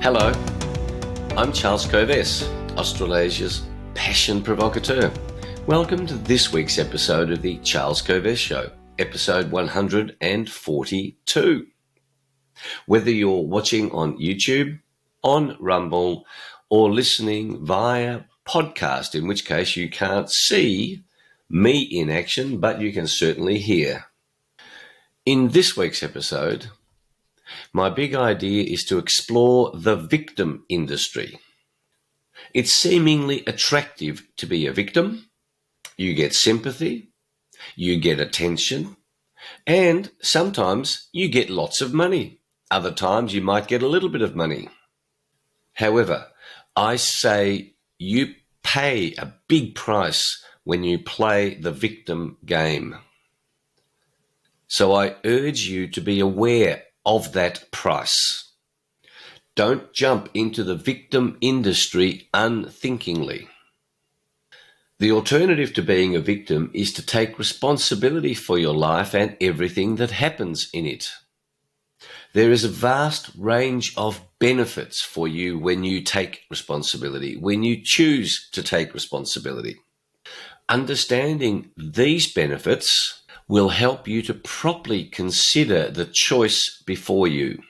Hello, I'm Charles Kovess, Australasia's passion provocateur. Welcome to this week's episode of the Charles Kovess Show, episode 142. Whether you're watching on YouTube, on Rumble, or listening via podcast, in which case you can't see me in action, but you can certainly hear. In this week's episode, my big idea is to explore the victim industry. It's seemingly attractive to be a victim. You get sympathy, you get attention, and sometimes you get lots of money. Other times you might get a little bit of money. However, I say you pay a big price when you play the victim game. So I urge you to be aware of that price. Don't jump into the victim industry unthinkingly. The alternative to being a victim is to take responsibility for your life and everything that happens in it. There is a vast range of benefits for you when you take responsibility, when you choose to take responsibility. Understanding these benefits will help you to properly consider the choice before you.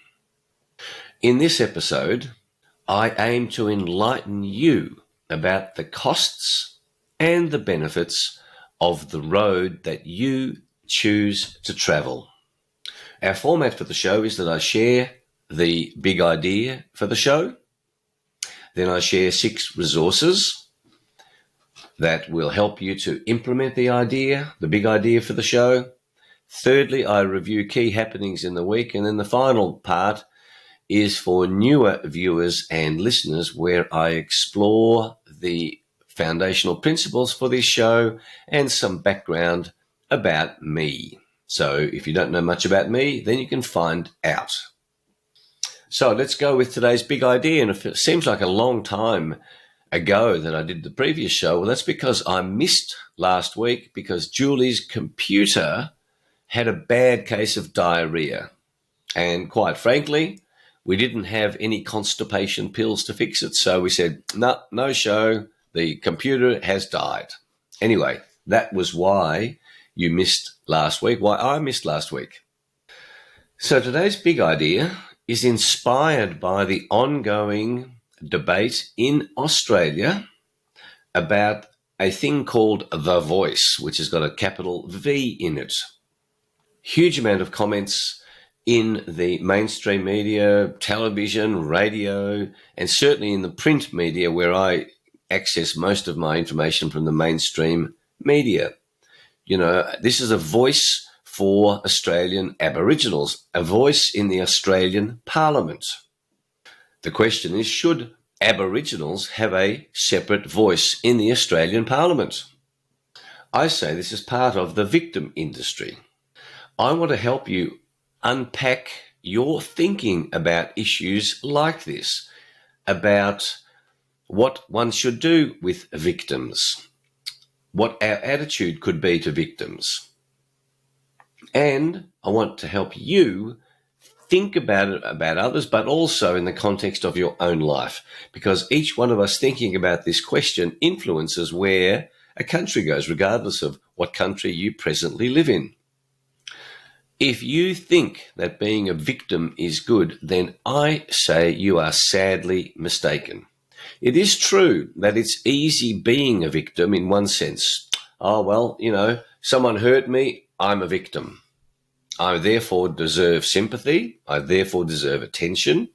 In this episode, I aim to enlighten you about the costs and the benefits of the road that you choose to travel. Our format for the show is that I share the big idea for the show, then I share 6 resources that will help you to implement the idea, the big idea for the show. Thirdly, I review key happenings in the week. And then the final part is for newer viewers and listeners, where I explore the foundational principles for this show and some background about me. So if you don't know much about me, then you can find out. So let's go with today's big idea. And if it seems like a long time ago that I did the previous show, well, that's because I missed last week because Julie's computer had a bad case of diarrhea. And quite frankly, we didn't have any constipation pills to fix it. So we said, no show. The computer has died. Anyway, that was why you missed last week, why I missed last week. So today's big idea is inspired by the ongoing debate in Australia about a thing called The Voice, which has got a capital V in it. Huge amount of comments in the mainstream media, television, radio, and certainly in the print media, where I access most of my information from the mainstream media. You know, this is a voice for Australian Aboriginals, a voice in the Australian Parliament. The question is, should Aboriginals have a separate voice in the Australian Parliament? I say this is part of the victim industry. I want to help you unpack your thinking about issues like this, about what one should do with victims, what our attitude could be to victims. And I want to help you think about it, about others, but also in the context of your own life, because each one of us thinking about this question influences where a country goes, regardless of what country you presently live in. If you think that being a victim is good, then I say you are sadly mistaken. It is true that it's easy being a victim in one sense. Oh, well, someone hurt me, I'm a victim. I therefore deserve sympathy. I therefore deserve attention.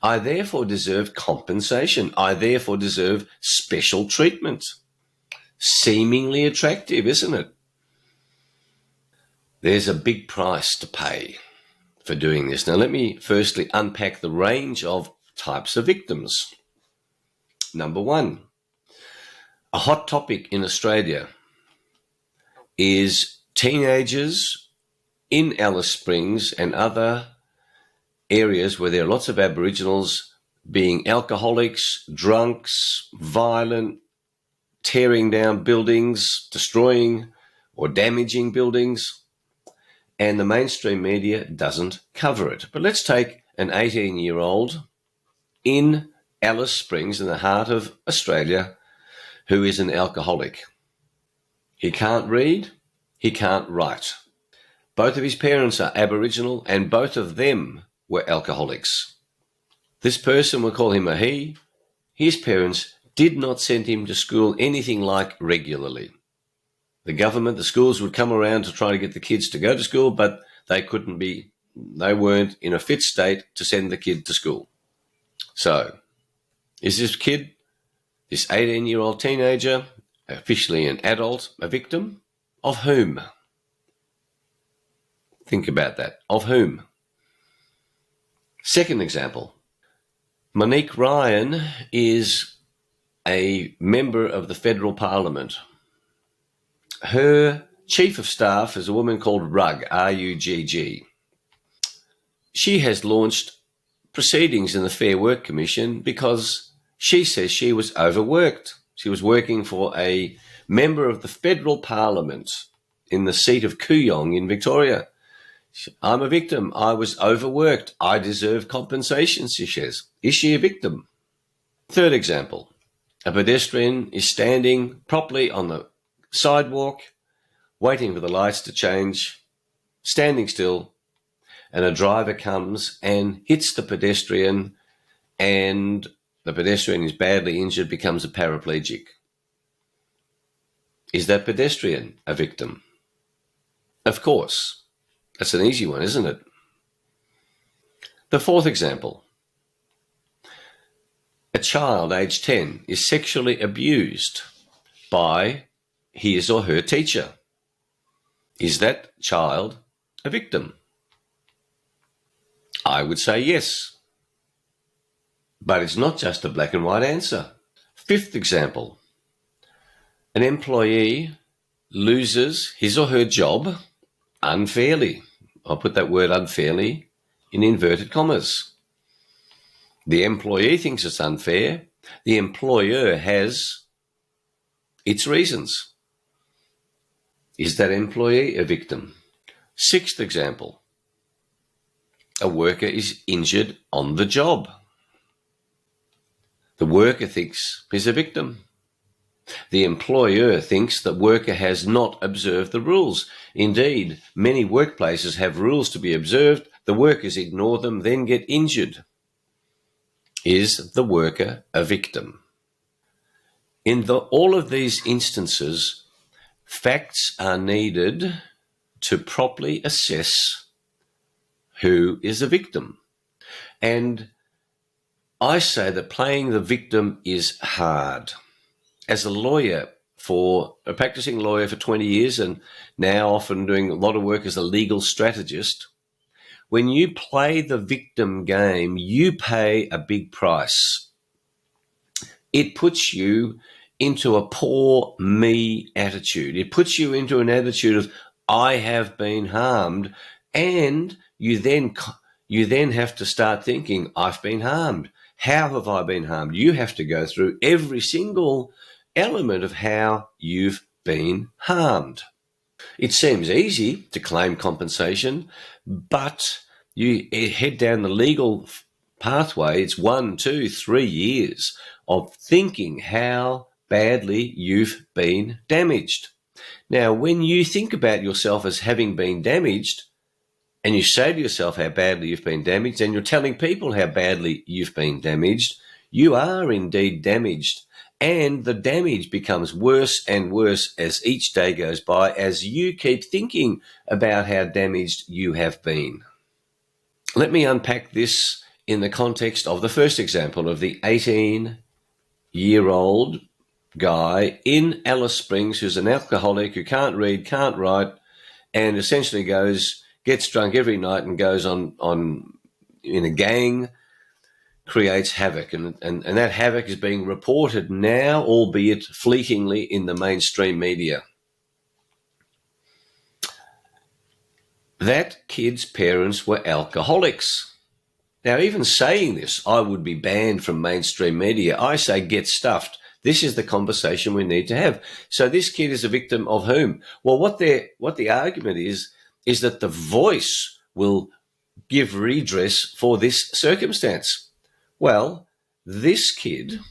I therefore deserve compensation. I therefore deserve special treatment. Seemingly attractive, isn't it? There's a big price to pay for doing this. Now, let me firstly unpack the range of types of victims. Number 1, a hot topic in Australia is teenagers in Alice Springs and other areas where there are lots of Aboriginals being alcoholics, drunks, violent, tearing down buildings, destroying or damaging buildings, and the mainstream media doesn't cover it. But let's take an 18-year-old in Alice Springs, in the heart of Australia, who is an alcoholic. He can't read, he can't write. Both of his parents are Aboriginal and both of them were alcoholics. This person, we'll call him a he, his parents did not send him to school anything like regularly. The government, the schools would come around to try to get the kids to go to school, but they weren't in a fit state to send the kid to school. So, is this kid, this 18-year-old teenager, officially an adult, a victim? Of whom? Think about that. Of whom? Second example. Monique Ryan is a member of the federal parliament. Her chief of staff is a woman called Rugg, R-U-G-G. She has launched proceedings in the Fair Work Commission because she says she was overworked. She was working for a member of the federal parliament in the seat of Kooyong in Victoria. I'm a victim. I was overworked. I deserve compensation, she says. Is she a victim? Third example. A pedestrian is standing properly on the sidewalk, waiting for the lights to change, standing still, and a driver comes and hits the pedestrian, and the pedestrian is badly injured, becomes a paraplegic. Is that pedestrian a victim? Of course. That's an easy one, isn't it? The fourth example. A child aged 10 is sexually abused by his or her teacher. Is that child a victim? I would say yes. But it's not just a black and white answer. Fifth example. An employee loses his or her job unfairly. I'll put that word unfairly in inverted commas. The employee thinks it's unfair. The employer has its reasons. Is that employee a victim? Sixth example. A worker is injured on the job. The worker thinks he's a victim. The employer thinks that worker has not observed the rules. Indeed, many workplaces have rules to be observed. The workers ignore them, then get injured. Is the worker a victim? In all of these instances, facts are needed to properly assess who is a victim. And I say that playing the victim is hard. As a lawyer, a practicing lawyer for 20 years and now often doing a lot of work as a legal strategist, when you play the victim game, you pay a big price. It puts you into a poor me attitude. It puts you into an attitude of, I have been harmed, and you then have to start thinking, I've been harmed. How have I been harmed? You have to go through every single element of how you've been harmed. It seems easy to claim compensation, but you head down the legal pathway. It's 1, 2, 3 years of thinking how badly you've been damaged. Now, when you think about yourself as having been damaged, and you say to yourself how badly you've been damaged, and you're telling people how badly you've been damaged, you are indeed damaged. And the damage becomes worse and worse as each day goes by, as you keep thinking about how damaged you have been. Let me unpack this in the context of the first example of the 18-year-old guy in Alice Springs who's an alcoholic, who can't read, can't write, and essentially gets drunk every night and goes on in a gang, creates havoc. And that havoc is being reported now, albeit fleetingly, in the mainstream media. That kid's parents were alcoholics. Now, even saying this, I would be banned from mainstream media. I say get stuffed. This is the conversation we need to have. So this kid is a victim of whom? Well, what the argument is that the voice will give redress for this circumstance. Well, this kid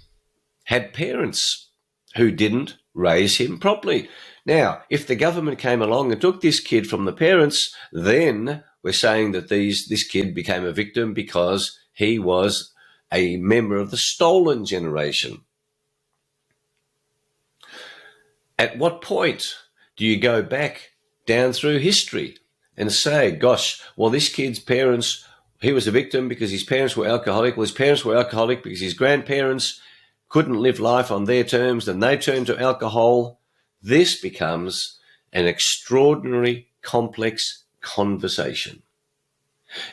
had parents who didn't raise him properly. Now, if the government came along and took this kid from the parents, then we're saying that this kid became a victim because he was a member of the stolen generation. At what point do you go back down through history and say, gosh, well, this kid's parents, he was a victim because his parents were alcoholic. Well, his parents were alcoholic because his grandparents couldn't live life on their terms, and they turned to alcohol. This becomes an extraordinary, complex conversation.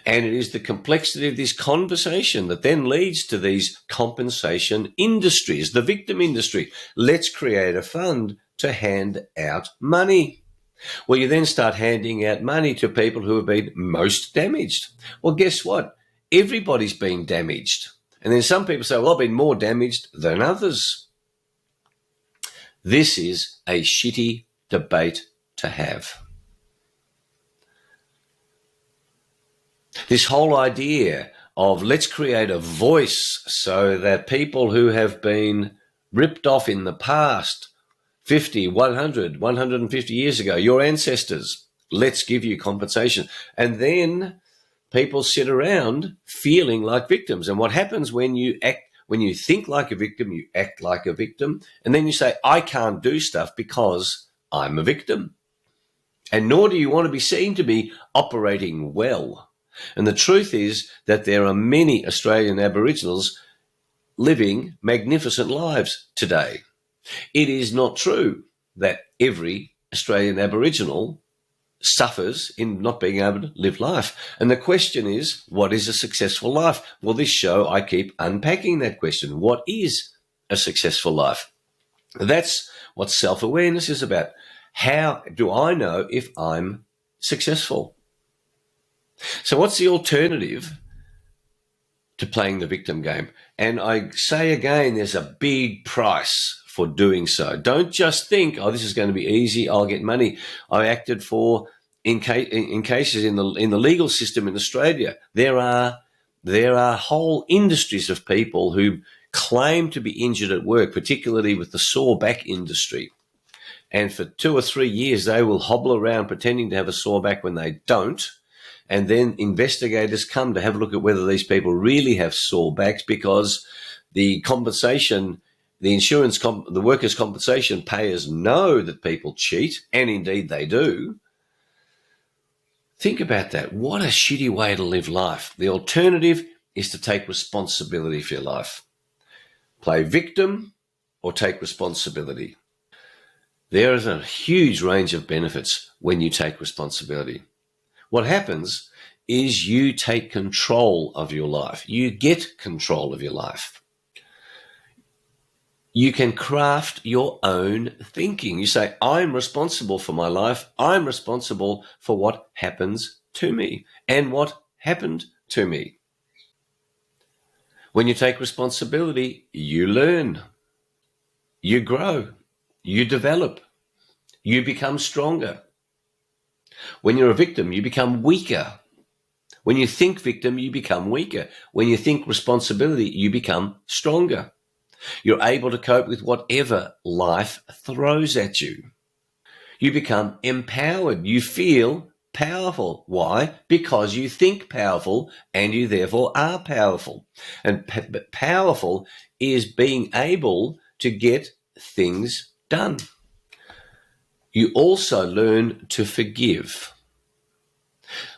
And it is the complexity of this conversation that then leads to these compensation industries, the victim industry. Let's create a fund to hand out money. Well, you then start handing out money to people who have been most damaged. Well, guess what? Everybody's been damaged. And then some people say, well, I've been more damaged than others. This is a shitty debate to have. This whole idea of let's create a voice so that people who have been ripped off in the past, 50, 100, 150 years ago, your ancestors, let's give you compensation. And then people sit around feeling like victims. And what happens when you think like a victim, you act like a victim, and then you say, I can't do stuff because I'm a victim. And nor do you want to be seen to be operating well. And the truth is that there are many Australian Aboriginals living magnificent lives today. It is not true that every Australian Aboriginal suffers in not being able to live life. And the question is, what is a successful life? Well, this show, I keep unpacking that question. What is a successful life? That's what self-awareness is about. How do I know if I'm successful? So what's the alternative to playing the victim game? And I say again, there's a big price for doing so. Don't just think, oh, this is going to be easy, I'll get money. I acted for, in cases in the legal system in Australia, there are whole industries of people who claim to be injured at work, particularly with the sore back industry. And for 2 or 3 years, they will hobble around pretending to have a sore back when they don't. And then investigators come to have a look at whether these people really have sore backs, because the compensation, the workers' compensation payers know that people cheat, and indeed they do. Think about that. What a shitty way to live life. The alternative is to take responsibility for your life. Play victim or take responsibility. There is a huge range of benefits when you take responsibility. What happens is you take control of your life. You get control of your life. You can craft your own thinking. You say, I'm responsible for my life. I'm responsible for what happens to me and what happened to me. When you take responsibility, you learn, you grow, you develop, you become stronger. When you're a victim, you become weaker. When you think victim, you become weaker. When you think responsibility, you become stronger. You're able to cope with whatever life throws at you. You become empowered. You feel powerful. Why? Because you think powerful and you therefore are powerful. And powerful is being able to get things done. You also learn to forgive.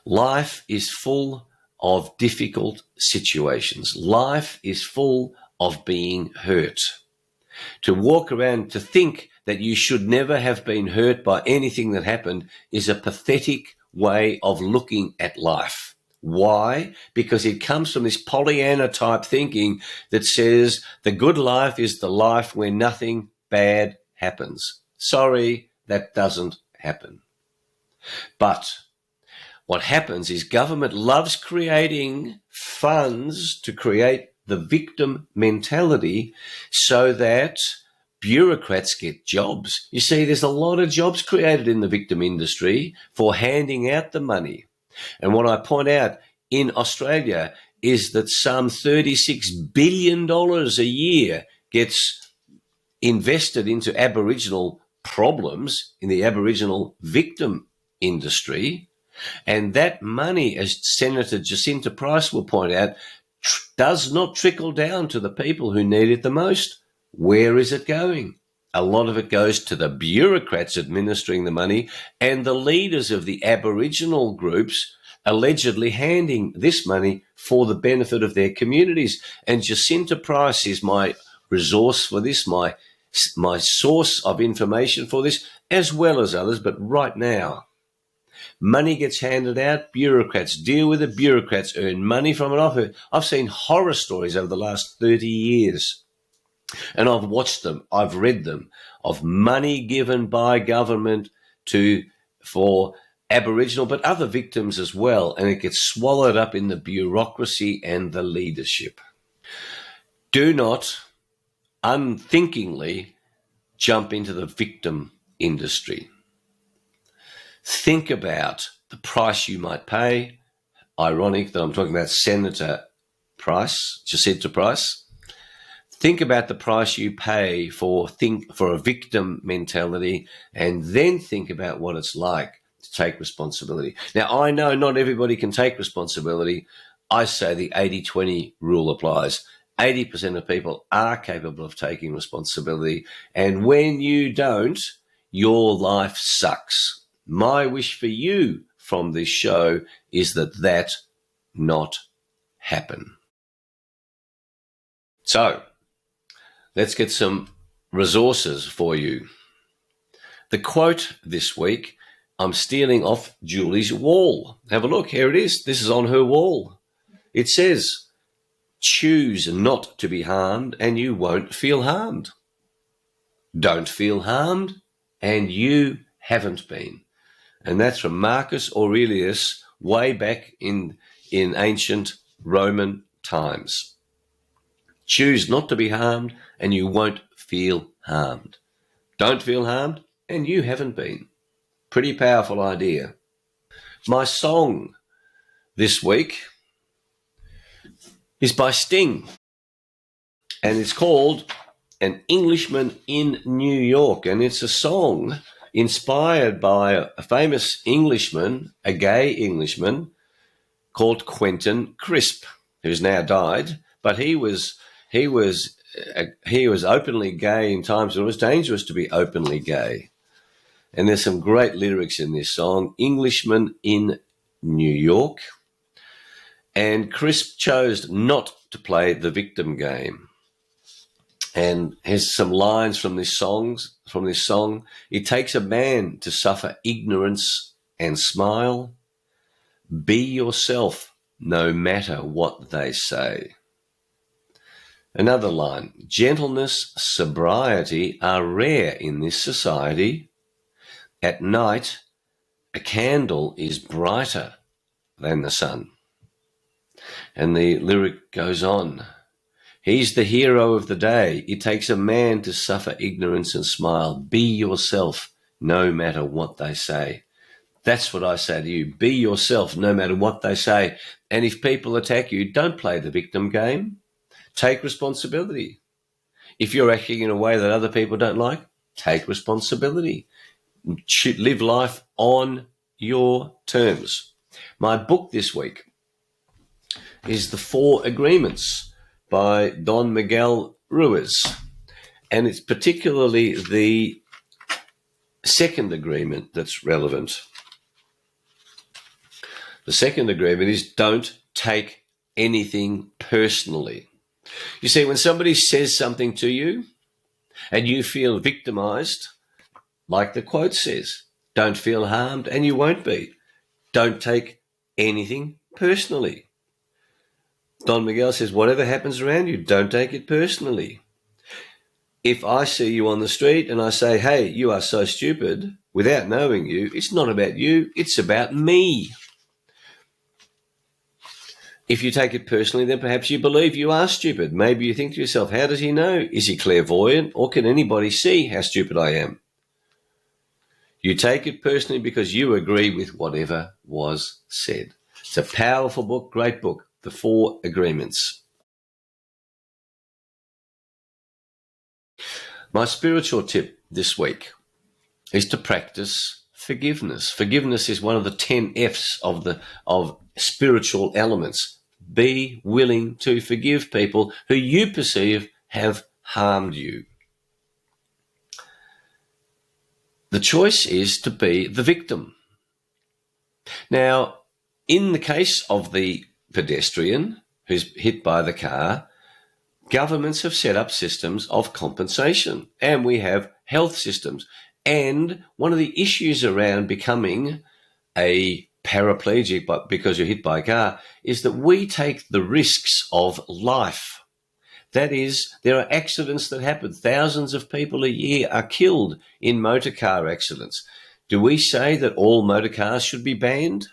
Life is full of difficult situations. Life is full of being hurt. To walk around to think that you should never have been hurt by anything that happened is a pathetic way of looking at life. Why? Because it comes from this Pollyanna type thinking that says the good life is the life where nothing bad happens. Sorry, that doesn't happen. But what happens is government loves creating funds to create the victim mentality so that bureaucrats get jobs. You see, there's a lot of jobs created in the victim industry for handing out the money. And what I point out in Australia is that some $36 billion a year gets invested into Aboriginal problems in the Aboriginal victim industry. And that money, as Senator Jacinta Price will point out, does not trickle down to the people who need it the most. Where is it going? A lot of it goes to the bureaucrats administering the money and the leaders of the Aboriginal groups allegedly handing this money for the benefit of their communities. And Jacinta Price is my resource for this, my source of information for this, as well as others. But right now, money gets handed out, bureaucrats deal with it, bureaucrats earn money from it. I've seen horror stories over the last 30 years. And I've watched them, I've read them, of money given by government for Aboriginal, but other victims as well, and it gets swallowed up in the bureaucracy and the leadership. Do not unthinkingly jump into the victim industry. Think about the price you might pay. Ironic that I'm talking about Senator Price, Jacinta Price. Think about the price you pay for a victim mentality, and then think about what it's like to take responsibility. Now, I know not everybody can take responsibility. I say the 80-20 rule applies. 80% of people are capable of taking responsibility, and when you don't, your life sucks. My wish for you from this show is that not happen. So, let's get some resources for you. The quote this week, I'm stealing off Julie's wall. Have a look. Here it is. This is on her wall. It says, choose not to be harmed and you won't feel harmed. Don't feel harmed and you haven't been. And that's from Marcus Aurelius way back in ancient Roman times. Choose not to be harmed and you won't feel harmed. Don't feel harmed and you haven't been. Pretty powerful idea. My song this week is by Sting, and it's called An Englishman in New York, and it's a song inspired by a famous Englishman, a gay Englishman called Quentin Crisp, who's now died, but he was openly gay in times when it was dangerous to be openly gay. And there's some great lyrics in this song, Englishman in New York. And Crisp chose not to play the victim game. And here's some lines from this song. It takes a man to suffer ignorance and smile. Be yourself, no matter what they say. Another line, gentleness, sobriety are rare in this society. At night, a candle is brighter than the sun. And the lyric goes on. He's the hero of the day. It takes a man to suffer ignorance and smile. Be yourself, no matter what they say. That's what I say to you. Be yourself, no matter what they say. And if people attack you, don't play the victim game. Take responsibility. If you're acting in a way that other people don't like, take responsibility. Live life on your terms. My book this week is The 4 Agreements by Don Miguel Ruiz. And it's particularly the second agreement that's relevant. The second agreement is don't take anything personally. You see, when somebody says something to you and you feel victimized, like the quote says, don't feel harmed and you won't be. Don't take anything personally. Don Miguel says, whatever happens around you, don't take it personally. If I see you on the street and I say, hey, you are so stupid, without knowing you, it's not about you, it's about me. If you take it personally, then perhaps you believe you are stupid. Maybe you think to yourself, how does he know? Is he clairvoyant or can anybody see how stupid I am? You take it personally because you agree with whatever was said. It's a powerful book, great book, the 4 agreements. My spiritual tip this week is to practice forgiveness. Forgiveness is one of the 10 F's of spiritual elements. Be willing to forgive people who you perceive have harmed you. The choice is to be the victim. Now, in the case of the pedestrian who's hit by the car, governments have set up systems of compensation, and we have health systems. And one of the issues around becoming a paraplegic but because you're hit by a car is that we take the risks of life. That is, there are accidents that happen. Thousands of people a year are killed in motor car accidents. Do we say that all motor cars should be banned?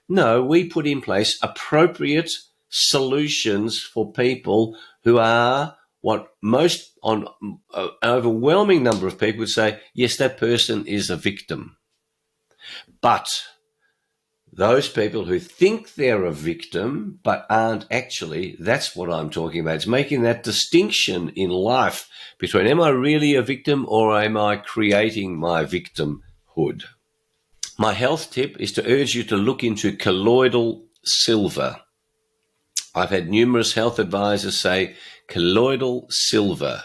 No, we put in place appropriate solutions for people who are what most, on an overwhelming number of people would say, yes, that person is a victim. But those people who think they're a victim but aren't actually, that's what I'm talking about. It's making that distinction in life between am I really a victim or am I creating my victimhood? My health tip is to urge you to look into colloidal silver. I've had numerous health advisors say colloidal silver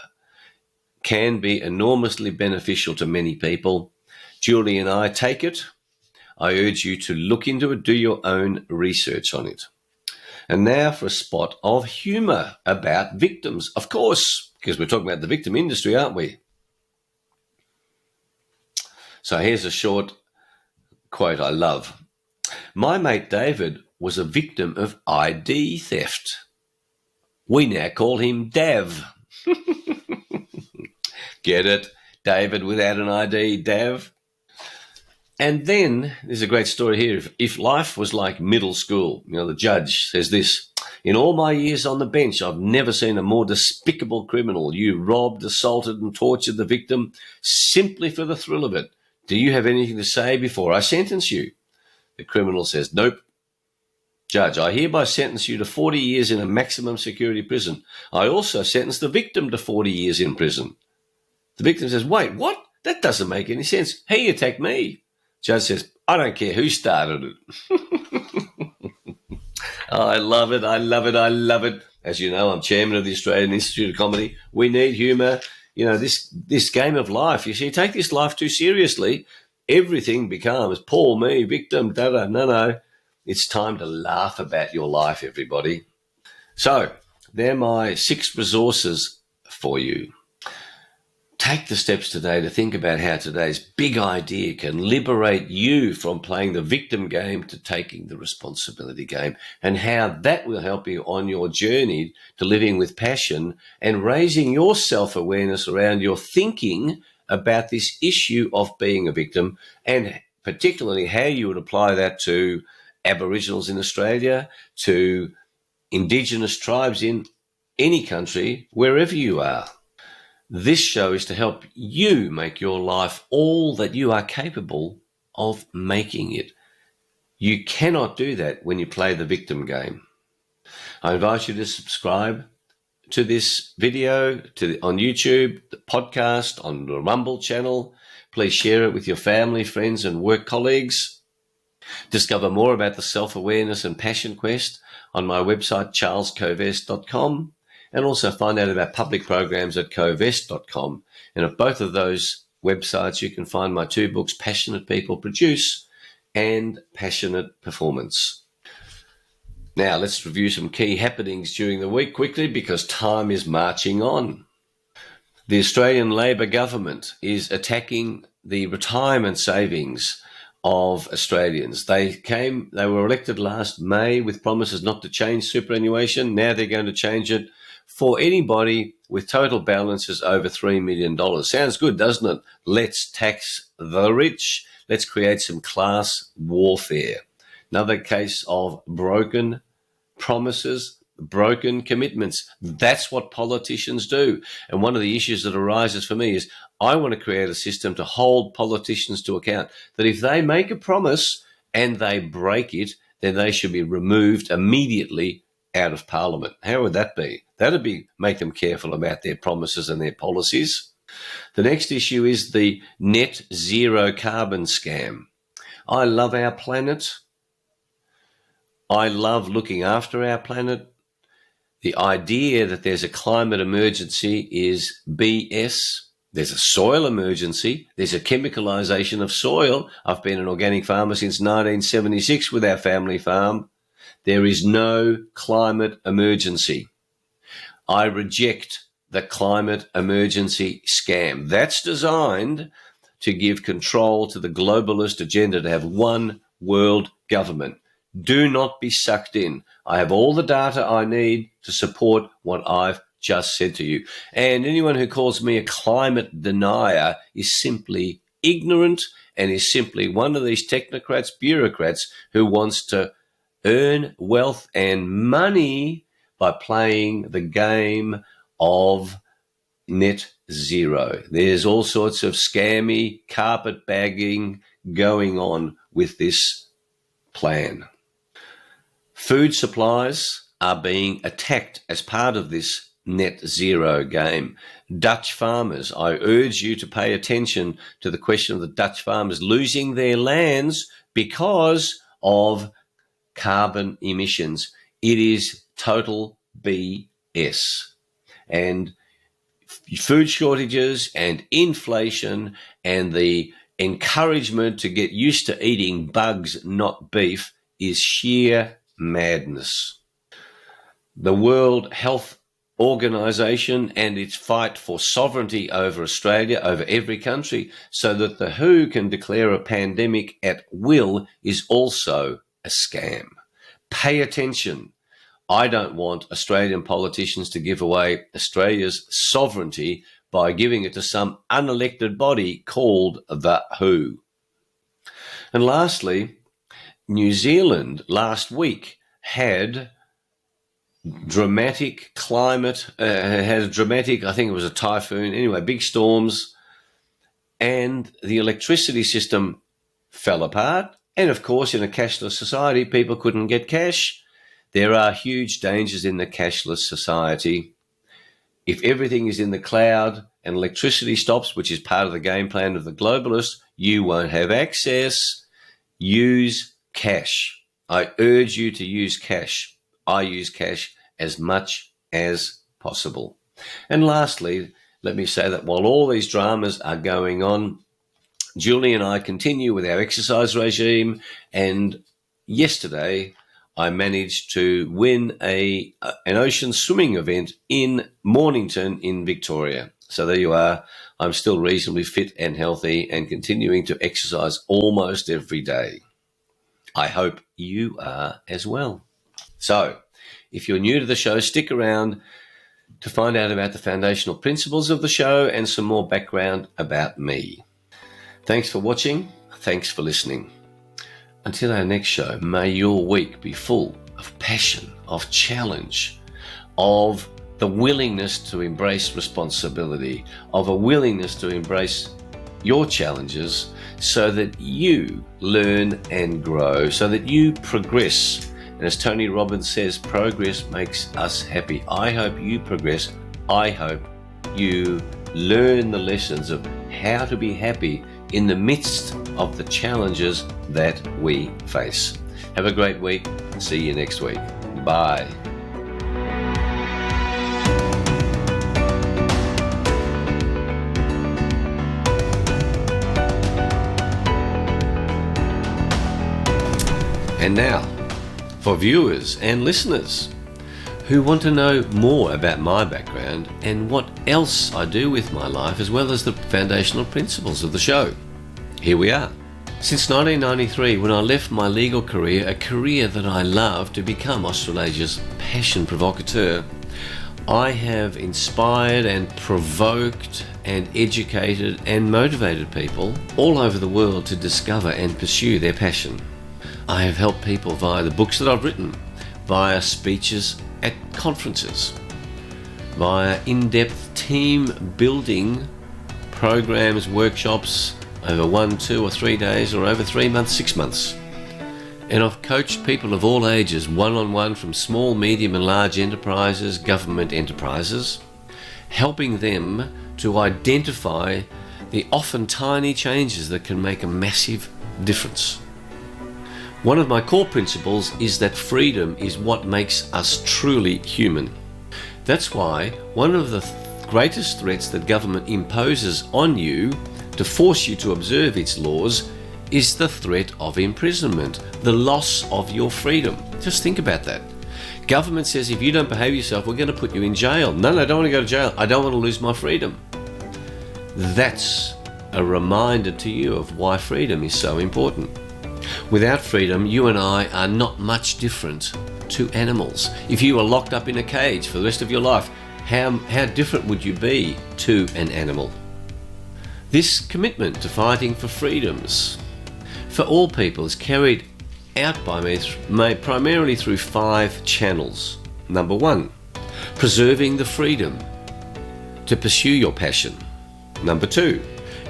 can be enormously beneficial to many people. Julie and I take it. I urge you to look into it, do your own research on it. And now for a spot of humour about victims, of course, because we're talking about the victim industry, aren't we? So here's a short quote I love. My mate David was a victim of ID theft. We now call him Dav. Get it? David without an ID, Dav. And then there's a great story here. If life was like middle school, the judge says this, in all my years on the bench, I've never seen a more despicable criminal. You robbed, assaulted and tortured the victim simply for the thrill of it. Do you have anything to say before I sentence you? The criminal says, nope. Judge, I hereby sentence you to 40 years in a maximum security prison. I also sentence the victim to 40 years in prison. The victim says, wait, what? That doesn't make any sense. He attacked me. Judge says, I don't care who started it. I love it. I love it. I love it. As you know, I'm chairman of the Australian Institute of Comedy. We need humour. This game of life, you see, take this life too seriously. Everything becomes poor me, victim, da-da. No. It's time to laugh about your life, everybody. So, they're my 6 resources for you. Take the steps today to think about how today's big idea can liberate you from playing the victim game to taking the responsibility game, and how that will help you on your journey to living with passion and raising your self-awareness around your thinking about this issue of being a victim, and particularly how you would apply that to Aboriginals in Australia, to Indigenous tribes in any country, wherever you are. This show is to help you make your life all that you are capable of making it. You cannot do that when you play the victim game. I invite you to subscribe to this video on YouTube, the podcast, on the Rumble channel. Please share it with your family, friends, and work colleagues. Discover more about the self-awareness and passion quest on my website, charlescovest.com. And also find out about public programs at covest.com. And at both of those websites, you can find my 2 books, Passionate People Produce and Passionate Performance. Now, let's review some key happenings during the week quickly because time is marching on. The Australian Labor government is attacking the retirement savings of Australians. They were elected last May with promises not to change superannuation. Now they're going to change it for anybody with total balances over $3 million. Sounds good, doesn't it? Let's tax the rich. Let's create some class warfare. Another case of broken promises, broken commitments. That's what politicians do. And one of the issues that arises for me is I want to create a system to hold politicians to account, that if they make a promise and they break it, then they should be removed immediately out of Parliament. How would that be? That'd be make them careful about their promises and their policies. The next issue is the net zero carbon scam. I love our planet. I love looking after our planet. The idea that there's a climate emergency is BS. There's a soil emergency. There's a chemicalisation of soil. I've been an organic farmer since 1976 with our family farm. There is no climate emergency. I reject the climate emergency scam. That's designed to give control to the globalist agenda, to have one world government. Do not be sucked in. I have all the data I need to support what I've just said to you. And anyone who calls me a climate denier is simply ignorant and is simply one of these technocrats, bureaucrats who wants to earn wealth and money by playing the game of net zero. There's all sorts of scammy carpetbagging going on with this plan. Food supplies are being attacked as part of this net zero game. Dutch farmers, I urge you to pay attention to the question of the Dutch farmers losing their lands because of carbon emissions. It is total BS. And food shortages and inflation and the encouragement to get used to eating bugs, not beef, is sheer madness. The World Health Organization and its fight for sovereignty over Australia, over every country, so that the WHO can declare a pandemic at will, is also a scam. Pay attention. I don't want Australian politicians to give away Australia's sovereignty by giving it to some unelected body called the WHO. And lastly, New Zealand last week had dramatic climate, I think it was a typhoon, anyway, big storms, and the electricity system fell apart. And of course, in a cashless society, people couldn't get cash. There are huge dangers in the cashless society. If everything is in the cloud and electricity stops, which is part of the game plan of the globalists, you won't have access. Use cash. I urge you to use cash. I use cash as much as possible. And lastly, let me say that while all these dramas are going on, Julie and I continue with our exercise regime, and yesterday I managed to win an ocean swimming event in Mornington in Victoria. So there you are. I'm still reasonably fit and healthy and continuing to exercise almost every day. I hope you are as well. So if you're new to the show, stick around to find out about the foundational principles of the show and some more background about me. Thanks for watching. Thanks for listening. Until our next show, may your week be full of passion, of challenge, of the willingness to embrace responsibility, of a willingness to embrace your challenges so that you learn and grow, so that you progress. And as Tony Robbins says, progress makes us happy. I hope you progress. I hope you learn the lessons of how to be happy in the midst of the challenges that we face. Have a great week and see you next week. Bye. And now, for viewers and listeners who want to know more about my background and what else I do with my life, as well as the foundational principles of the show. Here we are. Since 1993, when I left my legal career, a career that I love, to become Australasia's passion provocateur, I have inspired and provoked and educated and motivated people all over the world to discover and pursue their passion. I have helped people via the books that I've written, via speeches at conferences, via in-depth team building programs, workshops over 1, 2 or 3 days, or over 3 months, 6 months. And I've coached people of all ages, one-on-one, from small, medium and large enterprises, government enterprises, helping them to identify the often tiny changes that can make a massive difference. One of my core principles is that freedom is what makes us truly human. That's why one of the greatest threats that government imposes on you to force you to observe its laws is the threat of imprisonment, the loss of your freedom. Just think about that. Government says if you don't behave yourself, we're going to put you in jail. No, I don't want to go to jail. I don't want to lose my freedom. That's a reminder to you of why freedom is so important. Without freedom, you and I are not much different to animals. If you were locked up in a cage for the rest of your life, how different would you be to an animal? This commitment to fighting for freedoms for all people is carried out by me primarily through 5 channels. Number 1, preserving the freedom to pursue your passion. Number 2,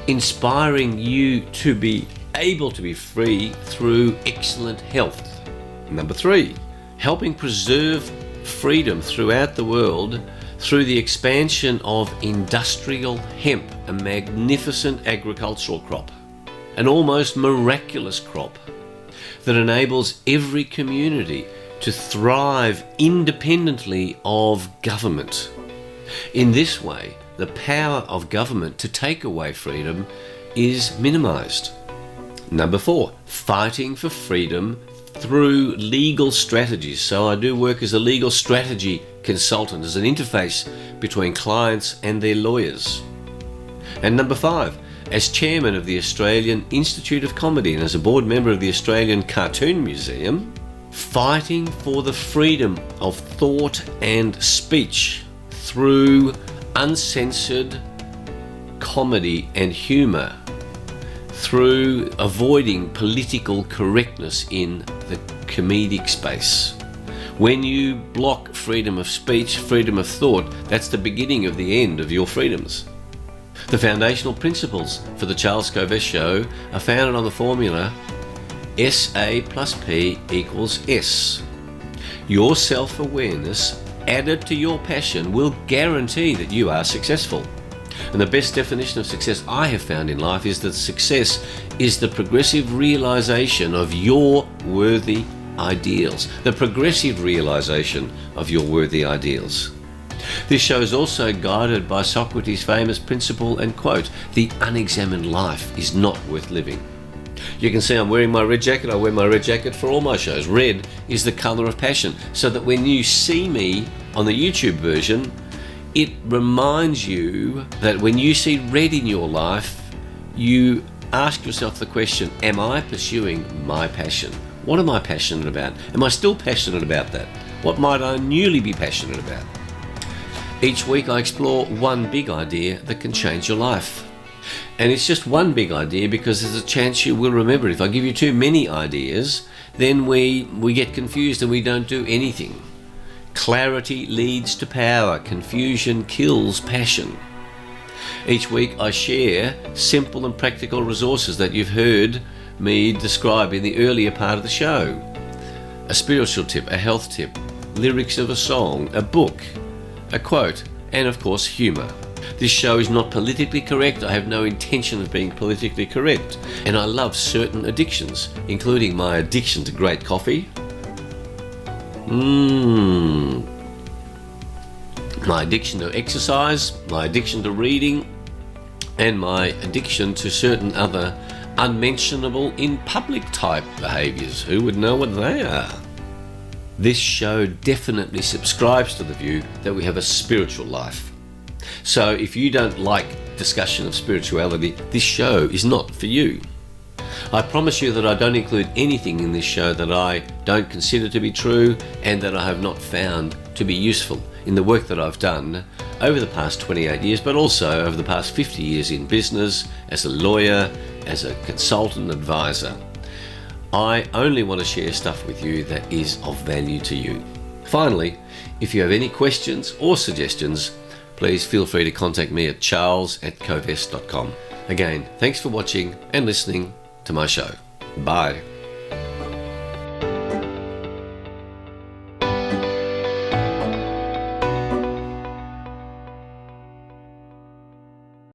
inspiring you to be able to be free through excellent health. Number 3, helping preserve freedom throughout the world through the expansion of industrial hemp, a magnificent agricultural crop, an almost miraculous crop that enables every community to thrive independently of government. In this way, the power of government to take away freedom is minimized. Number 4, fighting for freedom through legal strategies. So I do work as a legal strategy consultant, as an interface between clients and their lawyers. And number 5, as chairman of the Australian Institute of Comedy and as a board member of the Australian Cartoon Museum, fighting for the freedom of thought and speech through uncensored comedy and humour, through avoiding political correctness in the comedic space. When you block freedom of speech, freedom of thought, that's the beginning of the end of your freedoms. The foundational principles for the Charles Covess Show are founded on the formula SA plus P equals S. Your self-awareness added to your passion will guarantee that you are successful. And the best definition of success I have found in life is that success is the progressive realization of your worthy ideals. The progressive realization of your worthy ideals. This show is also guided by Socrates' famous principle and quote, "The unexamined life is not worth living." You can see I'm wearing my red jacket. I wear my red jacket for all my shows. Red is the color of passion, so that when you see me on the YouTube version, it reminds you that when you see red in your life, you ask yourself the question, am I pursuing my passion? What am I passionate about? Am I still passionate about that? What might I newly be passionate about? Each week I explore one big idea that can change your life. And it's just one big idea because there's a chance you will remember it. If I give you too many ideas, then we get confused and we don't do anything. Clarity leads to power. Confusion kills passion. Each week I share simple and practical resources that you've heard me describe in the earlier part of the show. A spiritual tip, a health tip, lyrics of a song, a book, a quote, and of course humour. This show is not politically correct. I have no intention of being politically correct. And I love certain addictions, including my addiction to great coffee, my addiction to exercise, my addiction to reading, and my addiction to certain other unmentionable in public type behaviours. Who would know what they are? This show definitely subscribes to the view that we have a spiritual life. So if you don't like discussion of spirituality, this show is not for you. I promise you that I don't include anything in this show that I don't consider to be true and that I have not found to be useful in the work that I've done over the past 28 years, but also over the past 50 years in business, as a lawyer, as a consultant advisor. I only want to share stuff with you that is of value to you. Finally, if you have any questions or suggestions, please feel free to contact me at charles@covess.com. Again, thanks for watching and listening to my show. Bye.